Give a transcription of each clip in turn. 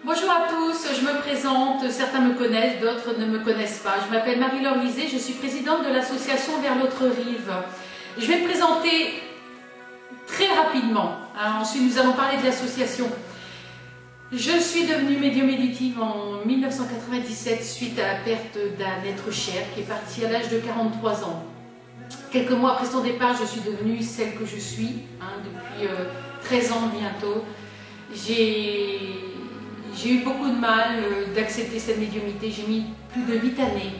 Bonjour à tous, je me présente, certains me connaissent, d'autres ne me connaissent pas. Je m'appelle Marie-Laure Lisée, je suis présidente de l'association Vers l'autre rive. Je vais me présenter très rapidement, ensuite nous allons parler de l'association. Je suis devenue médium éditive en 1997 suite à la perte d'un être cher qui est parti à l'âge de 43 ans. Quelques mois après son départ, je suis devenue celle que je suis, depuis 13 ans bientôt. J'ai eu beaucoup de mal d'accepter cette médiumnité, j'ai mis plus de 8 années.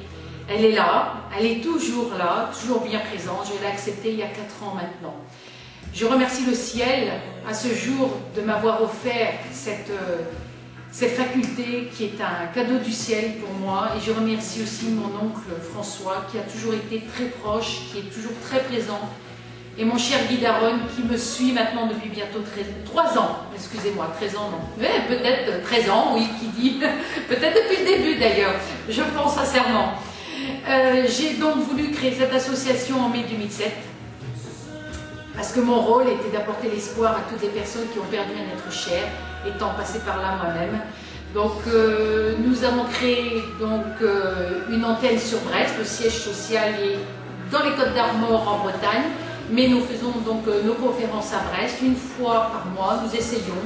Elle est là, elle est toujours là, toujours bien présente, je l'ai acceptée il y a 4 ans maintenant. Je remercie le ciel à ce jour de m'avoir offert cette faculté qui est un cadeau du ciel pour moi, et je remercie aussi mon oncle François qui a toujours été très proche, qui est toujours très présent, et mon cher Guy Daronne qui me suit maintenant depuis bientôt 3 ans, excusez-moi, 13 ans non, mais peut-être 13 ans, oui, qui dit, peut-être depuis le début d'ailleurs, je pense sincèrement. J'ai donc voulu créer cette association en mai 2007, parce que mon rôle était d'apporter l'espoir à toutes les personnes qui ont perdu un être cher, étant passée par là moi-même. Donc nous avons créé une antenne sur Brest, le siège social est dans les Côtes d'Armor en Bretagne, mais nous faisons donc nos conférences à Brest une fois par mois, nous essayons,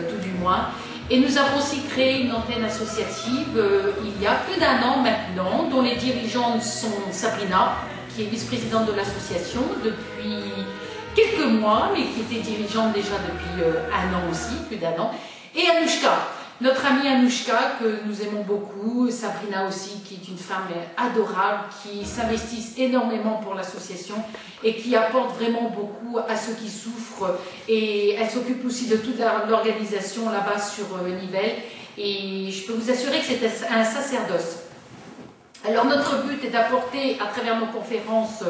tout du moins. Et nous avons aussi créé une antenne associative il y a plus d'1 an maintenant, dont les dirigeantes sont Sabrina, qui est vice-présidente de l'association depuis quelques mois, mais qui était dirigeante déjà depuis 1 an aussi, plus d'1 an, et Anouchka, notre amie Anouchka, que nous aimons beaucoup, Sabrina aussi, qui est une femme adorable, qui s'investit énormément pour l'association et qui apporte vraiment beaucoup à ceux qui souffrent, et elle s'occupe aussi de toute l'organisation là-bas sur Nivelles, et je peux vous assurer que c'est un sacerdoce. Alors notre but est d'apporter à travers nos conférences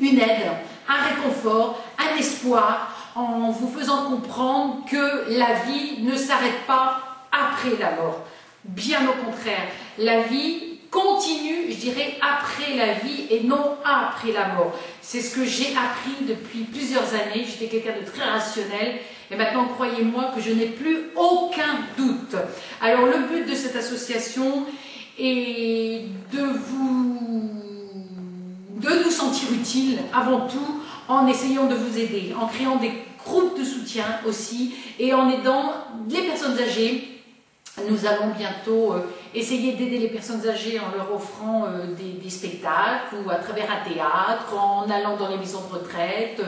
une aide, un réconfort, un espoir, en vous faisant comprendre que la vie ne s'arrête pas après la mort. Bien au contraire, la vie continue, je dirais, après la vie et non après la mort. C'est ce que j'ai appris depuis plusieurs années. J'étais quelqu'un de très rationnel et maintenant, croyez-moi que je n'ai plus aucun doute. Alors le but de cette association est de nous sentir utiles avant tout, en essayant de vous aider, en créant des groupes de soutien aussi et en aidant les personnes âgées. Nous allons bientôt essayer d'aider les personnes âgées en leur offrant des spectacles ou à travers un théâtre, en allant dans les maisons de retraite,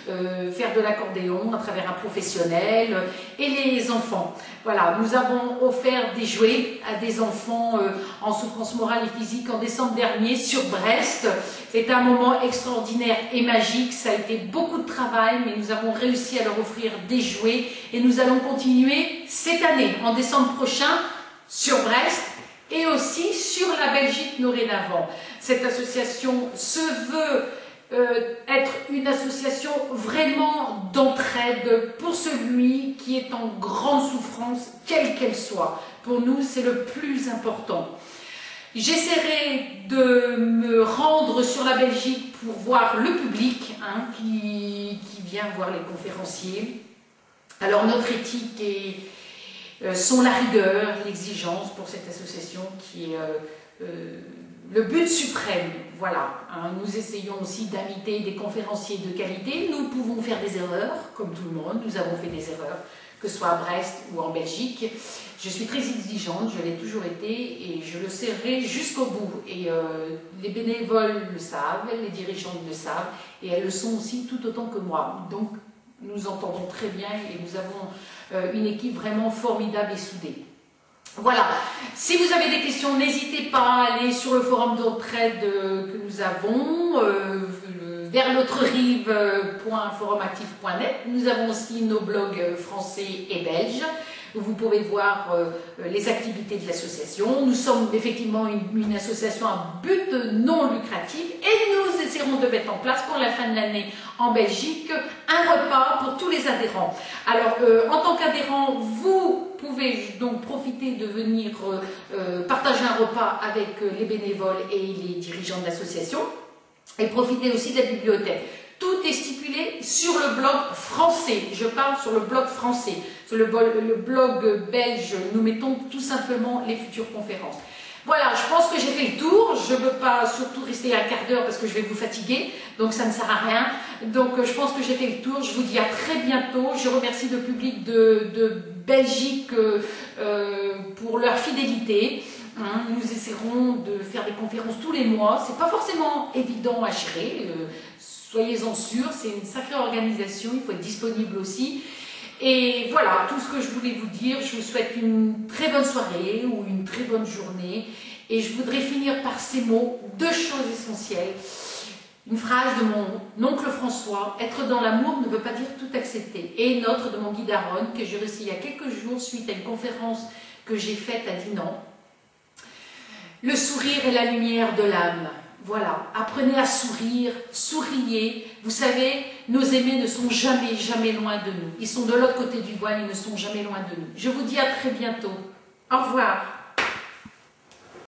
faire de l'accordéon à travers un professionnel et les enfants. Voilà, nous avons offert des jouets à des enfants en souffrance morale et physique en décembre dernier sur Brest. C'était un moment extraordinaire et magique, ça a été beaucoup de travail, mais nous avons réussi à leur offrir des jouets et nous allons continuer cette année, en décembre prochain, sur Brest et aussi sur la Belgique dorénavant. Cette association se veut être une association vraiment d'entraide pour celui qui est en grande souffrance, quelle qu'elle soit. Pour nous, c'est le plus important. J'essaierai de me rendre sur la Belgique pour voir le public qui vient voir les conférenciers. Alors notre éthique sont la rigueur, l'exigence pour cette association qui est le but suprême. Voilà, nous essayons aussi d'inviter des conférenciers de qualité. Nous pouvons faire des erreurs, comme tout le monde, nous avons fait des erreurs, que ce soit à Brest ou en Belgique. Je suis très exigeante, je l'ai toujours été et je le serai jusqu'au bout. Et les bénévoles le savent, les dirigeantes le savent et elles le sont aussi tout autant que moi. Donc nous entendons très bien et nous avons une équipe vraiment formidable et soudée. Voilà, si vous avez des questions, n'hésitez pas à aller sur le forum d'entraide que nous avons, vers l'autre-rive.forumactif.net. Nous avons aussi nos blogs français et belges, où vous pouvez voir les activités de l'association. Nous sommes effectivement une association à but non lucratif et nous essaierons de mettre en place pour la fin de l'année en Belgique un repas pour tous les adhérents. Alors en tant qu'adhérent, vous pouvez donc profiter de venir partager un repas avec les bénévoles et les dirigeants de l'association et profiter aussi de la bibliothèque. Tout est stipulé sur le blog français. Je parle sur le blog français. Sur le blog belge, nous mettons tout simplement les futures conférences. Voilà, je pense que j'ai fait le tour. Je ne veux pas surtout rester un quart d'heure parce que je vais vous fatiguer, donc ça ne sert à rien. Donc je pense que j'ai fait le tour. Je vous dis à très bientôt. Je remercie le public de Belgique pour leur fidélité. Nous essaierons de faire des conférences tous les mois. C'est pas forcément évident à gérer. Soyez-en sûrs, c'est une sacrée organisation. Il faut être disponible aussi. Et voilà, tout ce que je voulais vous dire. Je vous souhaite une très bonne soirée ou une très bonne journée. Et je voudrais finir par ces mots, 2 choses essentielles. Une phrase de mon oncle François: être dans l'amour ne veut pas dire tout accepter. Et une autre de mon guide Aaron, que j'ai reçue il y a quelques jours suite à une conférence que j'ai faite à Dinan. Le sourire est la lumière de l'âme. Voilà, apprenez à sourire, souriez. Vous savez, nos aimés ne sont jamais, jamais loin de nous. Ils sont de l'autre côté du voile, ils ne sont jamais loin de nous. Je vous dis à très bientôt. Au revoir.